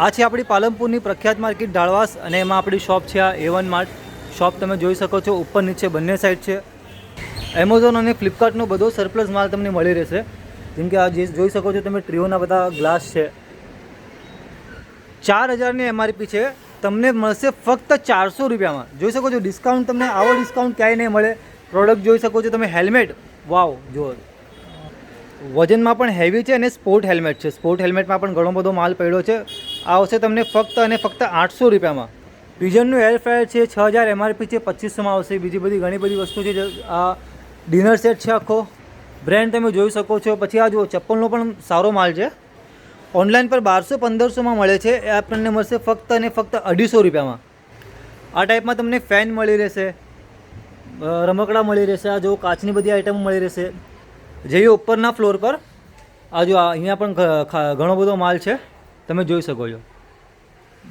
આ છે આપણી પાલનપુરની પ્રખ્યાત માર્કેટ ઢાળવાસ અને એમાં આપણી શોપ છે આ A1 માર્ટ શોપ તમે જોઈ શકો છો ઉપર નીચે બંને સાઈડ છે. એમેઝોન અને ફ્લિપકાર્ટનો બધો સરપ્લસ માલ તમને મળી રહેશે. જેમ કે આ જે જોઈ શકો છો તમે ટ્રીઓના બધા ગ્લાસ છે 4000ની MRP છે, તમને મળશે ફક્ત 400 રૂપિયામાં. જોઈ શકો છો ડિસ્કાઉન્ટ, તમને આવો ડિસ્કાઉન્ટ ક્યાંય નહીં મળે. પ્રોડક્ટ જોઈ શકો છો તમે. હેલ્મેટ વાવ, જો વજનમાં પણ હેવી છે અને સ્પોર્ટ હેલ્મેટ છે. સ્પોર્ટ હેલ્મેટમાં પણ ઘણો બધો માલ પડ્યો છે. આ આવશે તમને ફક્ત અને ફક્ત 800 રૂપિયામાં. પિજનનું એર ફ્રાયર છે 6000 MRP છે, 2500માં આવશે. બીજી બધી ઘણી બધી વસ્તુ છે. આ ડિનર સેટ છે આખો, બ્રાન્ડ તમે જોઈ શકો છો. પછી આ જુઓ ચપ્પલનો પણ સારો માલ છે. ઓનલાઈન પર 1200-1500માં મળે છે, એ આપણને મળશે ફક્ત અને ફક્ત 250 રૂપિયામાં. આ ટાઈપમાં તમને ફેન મળી રહેશે, રમકડા મળી રહેશે. આ જો કાચની બધી આઈટમો મળી રહેશે. જઈએ ઉપરના ફ્લોર પર. આ જો અહીંયા પણ ઘણો બધો માલ છે, તમે જોઈ શકો છો.